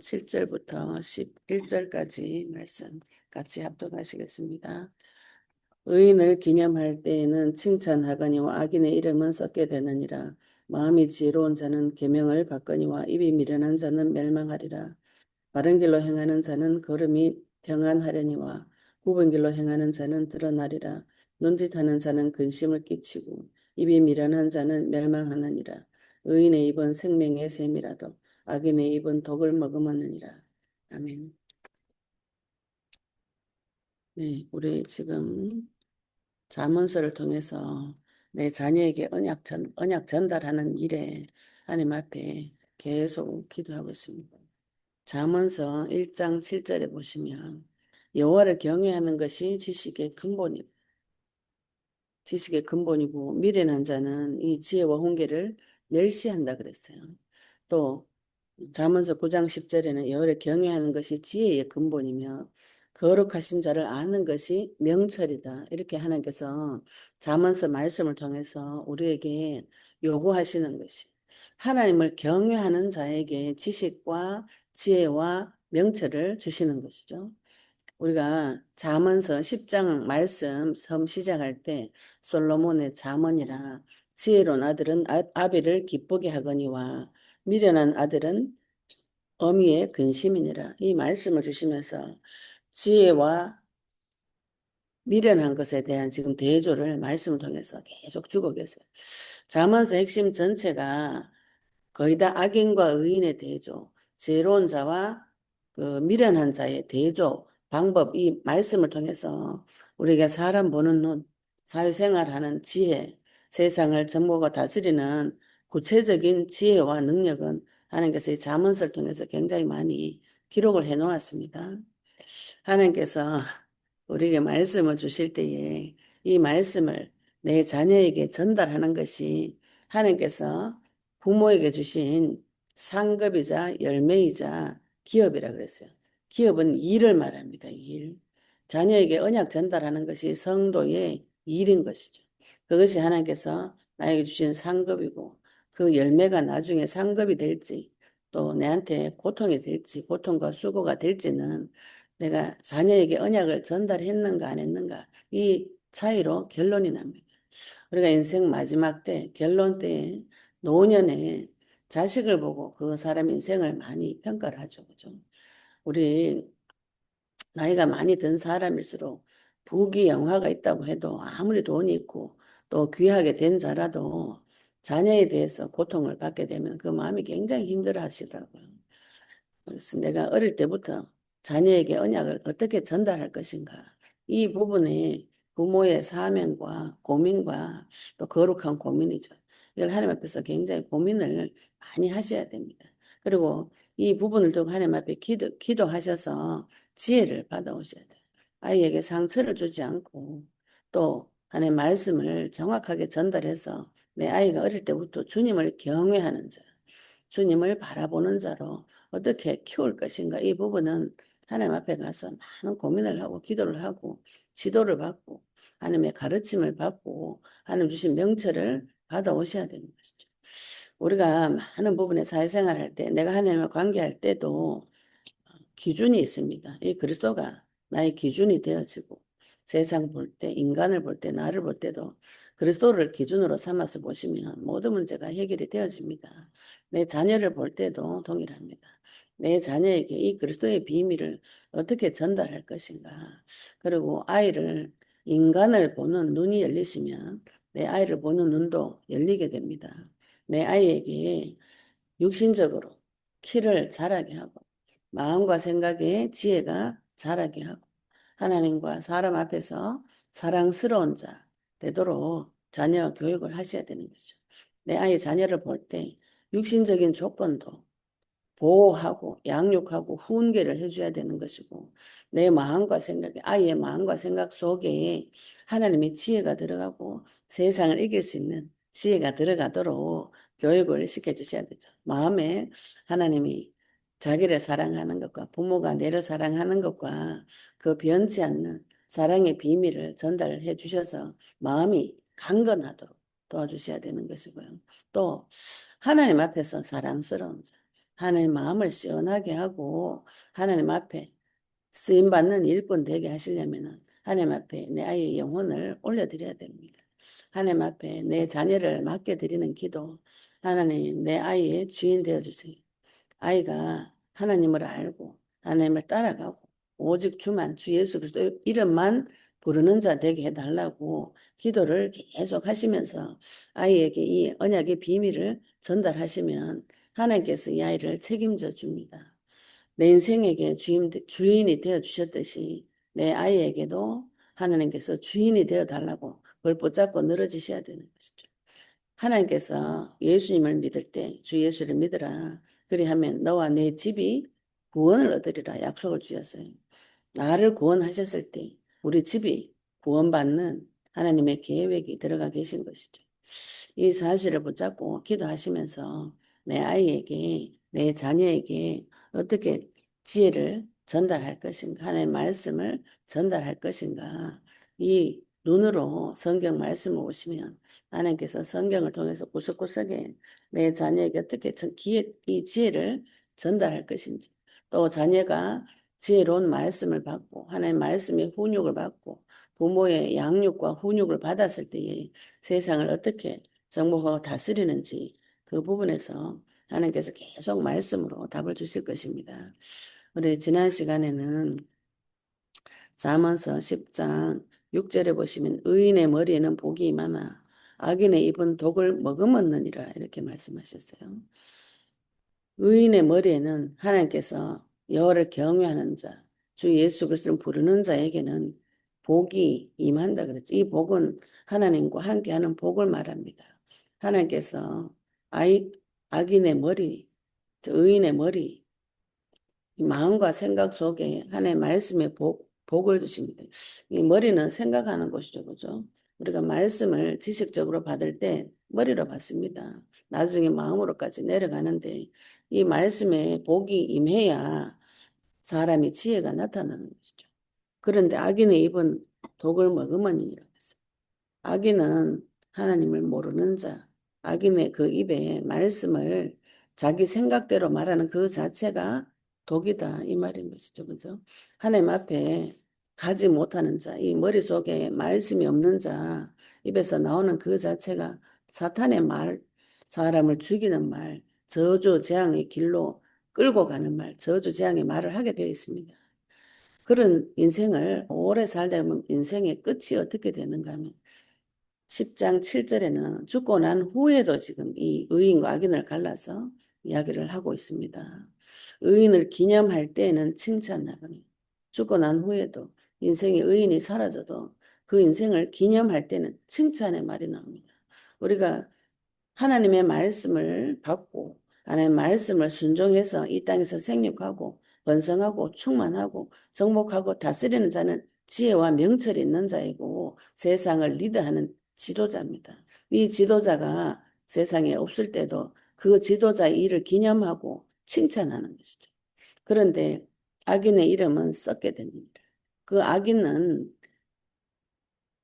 7절부터 11절까지 말씀 같이 합독하시겠습니다. 의인을 기념할 때에는 칭찬하거니와 악인의 이름은 썩게 되느니라. 마음이 지혜로운 자는 계명을 받거니와 입이 미련한 자는 멸망하리라. 바른 길로 행하는 자는 걸음이 평안하려니와 굽은 길로 행하는 자는 드러나리라. 눈짓하는 자는 근심을 끼치고 입이 미련한 자는 멸망하느니라. 의인의 입은 생명의 샘이라도 악인의 입은 독을 머금었느니라. 아멘. 네, 우리 지금 잠언서를 통해서 내 자녀에게 언약 전달하는 일에 하나님 앞에 계속 기도하고 있습니다. 잠언서 1장 7절에 보시면 여호와를 경외하는 것이 지식의 근본이고 미련한 자는 이 지혜와 훈계를 멸시한다 그랬어요. 또 잠언서 9장 10절에는 여호와를 경외하는 것이 지혜의 근본이며 거룩하신 자를 아는 것이 명철이다. 이렇게 하나님께서 잠언서 말씀을 통해서 우리에게 요구하시는 것이 하나님을 경외하는 자에게 지식과 지혜와 명철을 주시는 것이죠. 우리가 잠언서 10장 말씀 처음 시작할 때 솔로몬의 잠언이라 지혜로운 아들은 아비를 기쁘게 하거니와 미련한 아들은 어미의 근심이니라. 이 말씀을 주시면서 지혜와 미련한 것에 대한 지금 대조를 말씀을 통해서 계속 주고 계세요. 잠언서 핵심 전체가 거의 다 악인과 의인의 대조, 지혜로운 자와 그 미련한 자의 대조 방법, 이 말씀을 통해서 우리가 사람 보는 눈, 사회생활하는 지혜, 세상을 정보가 다스리는 구체적인 지혜와 능력은 하나님께서 이 잠언서를 통해서 굉장히 많이 기록을 해 놓았습니다. 하나님께서 우리에게 말씀을 주실 때에 이 말씀을 내 자녀에게 전달하는 것이 하나님께서 부모에게 주신 상급이자 열매이자 기업이라 그랬어요. 기업은 일을 말합니다. 일. 자녀에게 언약 전달하는 것이 성도의 일인 것이죠. 그것이 하나님께서 나에게 주신 상급이고 그 열매가 나중에 상급이 될지 또 내한테 고통이 될지 고통과 수고가 될지는 내가 자녀에게 언약을 전달했는가 안 했는가 이 차이로 결론이 납니다. 우리가 인생 마지막 때 결론 때 노년에 자식을 보고 그 사람 인생을 많이 평가를 하죠. 그죠? 우리 나이가 많이 든 사람일수록 부귀 영화가 있다고 해도 아무리 돈이 있고 또 귀하게 된 자라도 자녀에 대해서 고통을 받게 되면 그 마음이 굉장히 힘들어 하시더라고요. 그래서 내가 어릴 때부터 자녀에게 언약을 어떻게 전달할 것인가. 이 부분에 부모의 사명과 고민과 또 거룩한 고민이죠. 이걸 하나님 앞에서 굉장히 고민을 많이 하셔야 됩니다. 그리고 이 부분을 두고 하나님 앞에 기도하셔서 지혜를 받아오셔야 돼요. 아이에게 상처를 주지 않고 또 하나님의 말씀을 정확하게 전달해서 내 아이가 어릴 때부터 주님을 경외하는 자, 주님을 바라보는 자로 어떻게 키울 것인가 이 부분은 하나님 앞에 가서 많은 고민을 하고 기도를 하고 지도를 받고 하나님의 가르침을 받고 하나님 주신 명철을 받아오셔야 되는 것이죠. 우리가 많은 부분에 사회생활 할 때 내가 하나님과 관계할 때도 기준이 있습니다. 이 그리스도가 나의 기준이 되어지고 세상 볼 때, 인간을 볼 때, 나를 볼 때도 그리스도를 기준으로 삼아서 보시면 모든 문제가 해결이 되어집니다. 내 자녀를 볼 때도 동일합니다. 내 자녀에게 이 그리스도의 비밀을 어떻게 전달할 것인가. 그리고 아이를 인간을 보는 눈이 열리시면 내 아이를 보는 눈도 열리게 됩니다. 내 아이에게 육신적으로 키를 자라게 하고 마음과 생각에 지혜가 자라게 하고 하나님과 사람 앞에서 사랑스러운 자 되도록 자녀 교육을 하셔야 되는 거죠. 내 아이 자녀를 볼 때 육신적인 조건도 보호하고 양육하고 훈계를 해줘야 되는 것이고 내 마음과 생각에 아이의 마음과 생각 속에 하나님의 지혜가 들어가고 세상을 이길 수 있는 지혜가 들어가도록 교육을 시켜주셔야 되죠. 마음에 하나님이 자기를 사랑하는 것과 부모가 내를 사랑하는 것과 그 변치 않는 사랑의 비밀을 전달해 주셔서 마음이 강건하도록 도와주셔야 되는 것이고요. 또 하나님 앞에서 사랑스러운 자, 하나님 마음을 시원하게 하고 하나님 앞에 쓰임받는 일꾼 되게 하시려면은 하나님 앞에 내 아이의 영혼을 올려드려야 됩니다. 하나님 앞에 내 자녀를 맡겨드리는 기도, 하나님 내 아이의 주인 되어주세요. 아이가 하나님을 알고 하나님을 따라가고 오직 주만, 주 예수 그리스도 이름만 부르는 자 되게 해달라고 기도를 계속 하시면서 아이에게 이 언약의 비밀을 전달하시면 하나님께서 이 아이를 책임져 줍니다. 내 인생에게 주인이 되어 주셨듯이 내 아이에게도 하나님께서 주인이 되어 달라고 그걸 붙잡고 늘어지셔야 되는 것이죠. 하나님께서 예수님을 믿을 때 주 예수를 믿으라. 그리하면 너와 내 집이 구원을 얻으리라 약속을 주셨어요. 나를 구원하셨을 때 우리 집이 구원받는 하나님의 계획이 들어가 계신 것이죠. 이 사실을 붙잡고 기도하시면서 내 아이에게, 내 자녀에게 어떻게 지혜를 전달할 것인가, 하나님의 말씀을 전달할 것인가, 이 눈으로 성경 말씀을 보시면 하나님께서 성경을 통해서 구석구석에 내 자녀에게 어떻게 이 지혜를 전달할 것인지, 또 자녀가 지혜로운 말씀을 받고 하나님의 말씀의 훈육을 받고 부모의 양육과 훈육을 받았을 때에 세상을 어떻게 정복하고 다스리는지 그 부분에서 하나님께서 계속 말씀으로 답을 주실 것입니다. 우리 지난 시간에는 잠언서 10장 6절에 보시면 의인의 머리에는 복이 임하나 악인의 입은 독을 머금었느니라 이렇게 말씀하셨어요. 의인의 머리에는 하나님께서 여호와를 경외하는 자, 주 예수 그리스도를 부르는 자에게는 복이 임한다 그랬죠. 이 복은 하나님과 함께하는 복을 말합니다. 하나님께서 악인의 머리, 의인의 머리, 마음과 생각 속에 하나님의 말씀의 복을 주십니다. 이 머리는 생각하는 곳이죠. 그죠? 우리가 말씀을 지식적으로 받을 때 머리로 받습니다. 나중에 마음으로까지 내려가는데 이 말씀에 복이 임해야 사람이 지혜가 나타나는 것이죠. 그런데 악인의 입은 독을 머금으니라고 했어요. 악인은 하나님을 모르는 자, 악인의 그 입에 말씀을 자기 생각대로 말하는 그 자체가 독이다 이 말인 것이죠. 그죠? 하나님 앞에 가지 못하는 자, 이 머릿속에 말씀이 없는 자 입에서 나오는 그 자체가 사탄의 말, 사람을 죽이는 말, 저주 재앙의 길로 끌고 가는 말, 저주 재앙의 말을 하게 되어 있습니다. 그런 인생을 오래 살다 보면 인생의 끝이 어떻게 되는가 하면 10장 7절에는 죽고 난 후에도 지금 이 의인과 악인을 갈라서 이야기를 하고 있습니다. 의인을 기념할 때에는 칭찬하거니 죽고 난 후에도 인생의 의인이 사라져도 그 인생을 기념할 때는 칭찬의 말이 나옵니다. 우리가 하나님의 말씀을 받고 하나님의 말씀을 순종해서 이 땅에서 생육하고 번성하고 충만하고 정복하고 다스리는 자는 지혜와 명철이 있는 자이고 세상을 리드하는 지도자입니다. 이 지도자가 세상에 없을 때도 그 지도자의 일을 기념하고 칭찬하는 것이죠. 그런데 악인의 이름은 썩게 됩니다. 그 악인은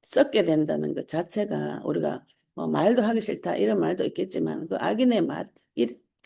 썩게 된다는 것 자체가 우리가 뭐 말도 하기 싫다 이런 말도 있겠지만 그 악인의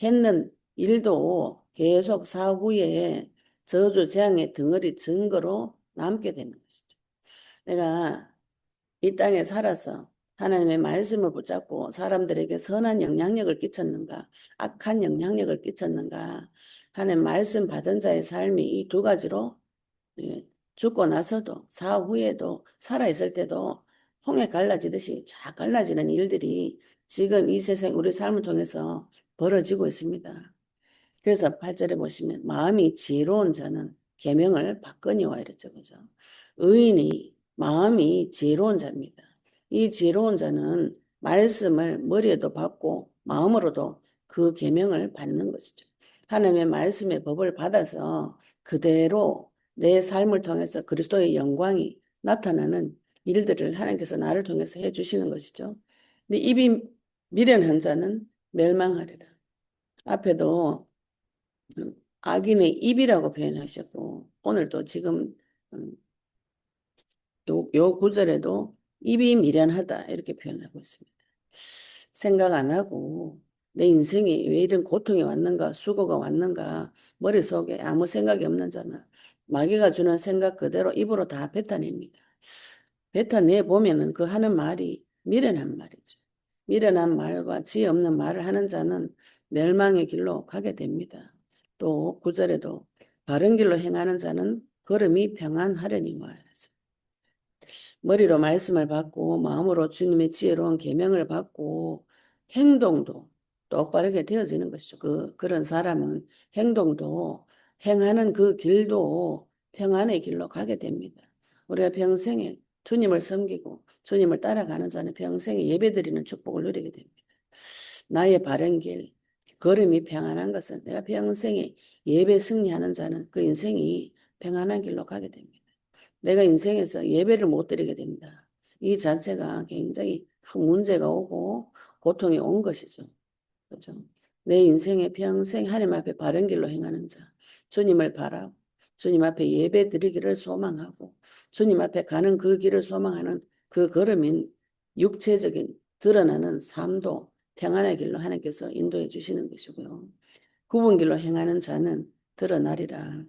했는 일도 계속 사후에 저주 재앙의 덩어리 증거로 남게 되는 것이죠. 내가 이 땅에 살아서 하나님의 말씀을 붙잡고 사람들에게 선한 영향력을 끼쳤는가, 악한 영향력을 끼쳤는가, 하나님 말씀 받은 자의 삶이 이 두 가지로 예, 죽고 나서도 사후에도 살아있을 때도 홍해 갈라지듯이 쫙 갈라지는 일들이 지금 이 세상 우리 삶을 통해서 벌어지고 있습니다. 그래서 8절에 보시면 마음이 지혜로운 자는 계명을 받거니와 이랬죠. 그죠? 의인이 마음이 지혜로운 자입니다. 이 지혜로운 자는 말씀을 머리에도 받고 마음으로도 그 계명을 받는 것이죠. 하나님의 말씀의 법을 받아서 그대로 내 삶을 통해서 그리스도의 영광이 나타나는 일들을 하나님께서 나를 통해서 해주시는 것이죠. 근데 입이 미련한 자는 멸망하리라. 앞에도 악인의 입이라고 표현하셨고 오늘도 지금 요 구절에도 입이 미련하다 이렇게 표현하고 있습니다. 생각 안 하고 내 인생이 왜 이런 고통이 왔는가, 수고가 왔는가, 머릿속에 아무 생각이 없는 자는 마귀가 주는 생각 그대로 입으로 다 뱉어냅니다. 뱉어내 보면은 그 하는 말이 미련한 말이죠. 미련한 말과 지혜 없는 말을 하는 자는 멸망의 길로 가게 됩니다. 또 9절에도 바른 길로 행하는 자는 걸음이 평안하려니와. 머리로 말씀을 받고 마음으로 주님의 지혜로운 계명을 받고 행동도 똑바르게 되어지는 것이죠. 그런 사람은 행동도 행하는 그 길도 평안의 길로 가게 됩니다. 우리가 평생에 주님을 섬기고 주님을 따라가는 자는 평생에 예배드리는 축복을 누리게 됩니다. 나의 바른 길, 걸음이 평안한 것은 내가 평생에 예배 승리하는 자는 그 인생이 평안한 길로 가게 됩니다. 내가 인생에서 예배를 못 드리게 된다. 이 자체가 굉장히 큰 문제가 오고 고통이 온 것이죠. 그죠? 내 인생에 평생 하나님 앞에 바른 길로 행하는 자, 주님을 바라고 주님 앞에 예배 드리기를 소망하고 주님 앞에 가는 그 길을 소망하는 그 걸음인 육체적인 드러나는 삶도 평안의 길로 하나님께서 인도해 주시는 것이고요. 굽은 길로 행하는 자는 드러나리라.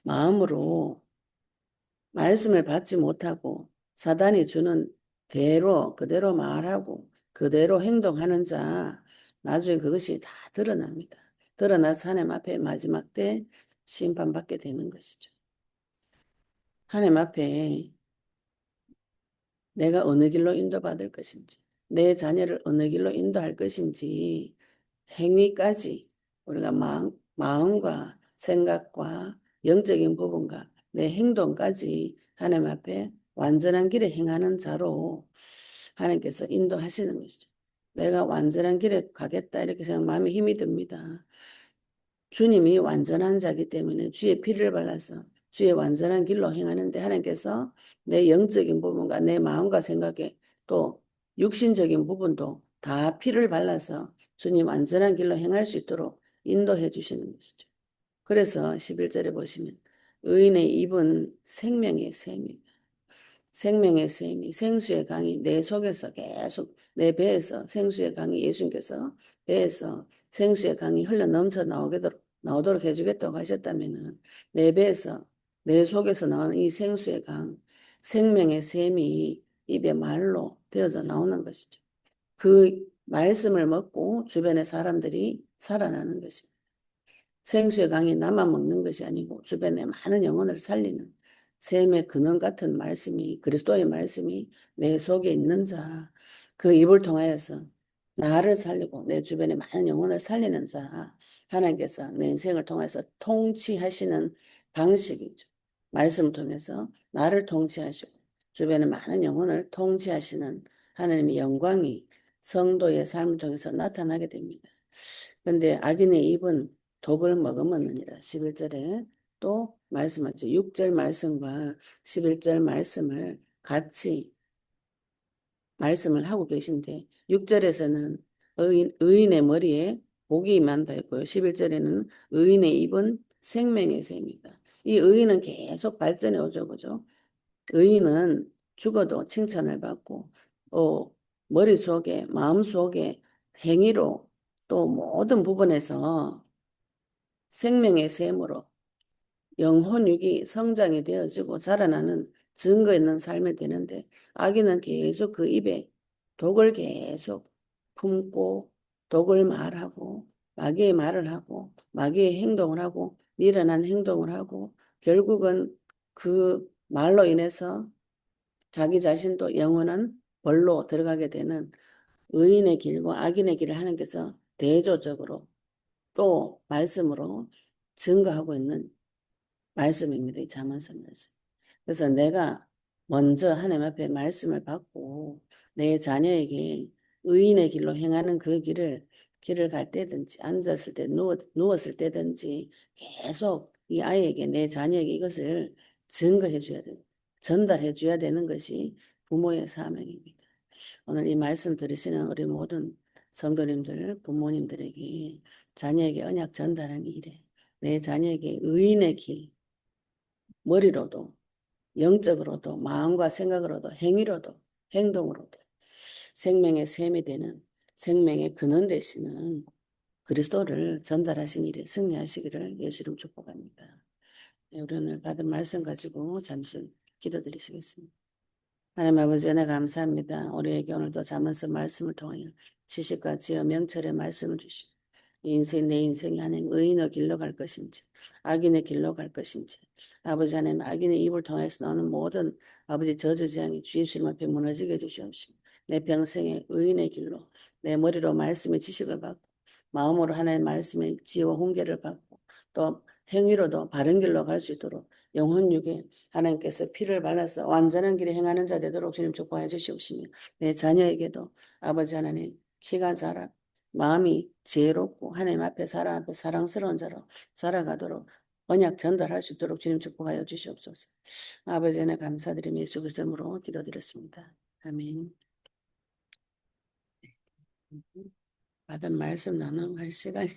마음으로 말씀을 받지 못하고 사단이 주는 대로 그대로 말하고 그대로 행동하는 자, 나중에 그것이 다 드러납니다. 드러나서 하나님 앞에 마지막 때 심판받게 되는 것이죠. 하나님 앞에 내가 어느 길로 인도받을 것인지, 내 자녀를 어느 길로 인도할 것인지 행위까지 우리가 마음과 생각과 영적인 부분과 내 행동까지 하나님 앞에 완전한 길에 행하는 자로 하나님께서 인도하시는 것이죠. 내가 완전한 길에 가겠다 이렇게 생각 마음에 힘이 듭니다. 주님이 완전한 자기 때문에 주의 피를 발라서 주의 완전한 길로 행하는데 하나님께서 내 영적인 부분과 내 마음과 생각에 또 육신적인 부분도 다 피를 발라서 주님 완전한 길로 행할 수 있도록 인도해 주시는 것이죠. 그래서 11절에 보시면 의인의 입은 생명의 샘입니다. 생명의 샘이 생수의 강이 내 속에서 계속 내 배에서 생수의 강이 예수님께서 배에서 생수의 강이 흘러 넘쳐 나오도록 해주겠다고 하셨다면은 내 배에서 내 속에서 나오는 이 생수의 강 생명의 샘이 입에 말로 되어져 나오는 것이죠. 그 말씀을 먹고 주변의 사람들이 살아나는 것입니다. 생수의 강이 나만 먹는 것이 아니고 주변의 많은 영혼을 살리는 샘의 근원 같은 말씀이 그리스도의 말씀이 내 속에 있는 자, 그 입을 통하여서 나를 살리고 내 주변의 많은 영혼을 살리는 자, 하나님께서 내 인생을 통해서 통치하시는 방식이죠. 말씀을 통해서 나를 통치하시고 주변의 많은 영혼을 통치하시는 하나님의 영광이 성도의 삶을 통해서 나타나게 됩니다. 그런데 악인의 입은 독을 머금었느니라. 11절에 또 말씀하죠. 6절 말씀과 11절 말씀을 같이 말씀을 하고 계신데 6절에서는 의인의 머리에 복이 임한다 했고요. 11절에는 의인의 입은 생명의 샘이다. 이 의인은 계속 발전해 오죠. 그죠? 의인은 죽어도 칭찬을 받고 머릿속에 마음속에 행위로 또 모든 부분에서 생명의 샘으로 영혼육이 성장이 되어지고 자라나는 증거 있는 삶이 되는데 악인은 계속 그 입에 독을 계속 품고 독을 말하고 마귀의 말을 하고 마귀의 행동을 하고 미련한 행동을 하고 결국은 그 말로 인해서 자기 자신도 영원한 벌로 들어가게 되는 의인의 길과 악인의 길을 하나님께서 대조적으로 또 말씀으로 증거하고 있는 말씀입니다. 이 잠언서 말씀. 그래서 내가 먼저 하나님 앞에 말씀을 받고 내 자녀에게 의인의 길로 행하는 그 길을 갈 때든지 앉았을 때 누웠을 때든지 계속 이 아이에게 내 자녀에게 이것을 증거해 줘야 되는 전달해 줘야 되는 것이 부모의 사명입니다. 오늘 이 말씀 들으시는 우리 모든 성도님들, 부모님들에게 자녀에게 언약 전달하는 일에 내 자녀에게 의인의 길, 머리로도 영적으로도 마음과 생각으로도 행위로도 행동으로도 생명의 샘이 되는 생명의 근원 되시는 그리스도를 전달하신 일에 승리하시기를 예수로 축복합니다. 네, 우리 오늘 받은 말씀 가지고 잠시 기도드리시겠습니다. 하나님 아버지 은혜 감사합니다. 우리에게 오늘도 잠언서 말씀을 통하여 지식과 지혜 명철의 말씀을 주시고 인생 내 인생이 하나님 의인의 길로 갈 것인지 악인의 길로 갈 것인지 아버지 하나님 악인의 입을 통해서 나오는 모든 아버지 저주재앙이 주의 주님 앞에 무너지게 해주시옵시고 내 평생에 의인의 길로 내 머리로 말씀의 지식을 받고 마음으로 하나님의 말씀의 지혜와 훈계를 받고 또 행위로도 바른 길로 갈 수 있도록 영혼 육에 하나님께서 피를 발라서 완전한 길에 행하는 자 되도록 주님 축복해 주시옵시며 내 자녀에게도 아버지 하나님 키가 자라 마음이 지혜롭고 하나님 앞에 사람 앞에 사랑스러운 자로 살아가도록 언약 전달할 수 있도록 주님 축복하여 주시옵소서. 아버지 하나님 감사드리며 예수 그리스도 이름으로 기도드렸습니다. 아멘. 받은 말씀 나눔할 시간이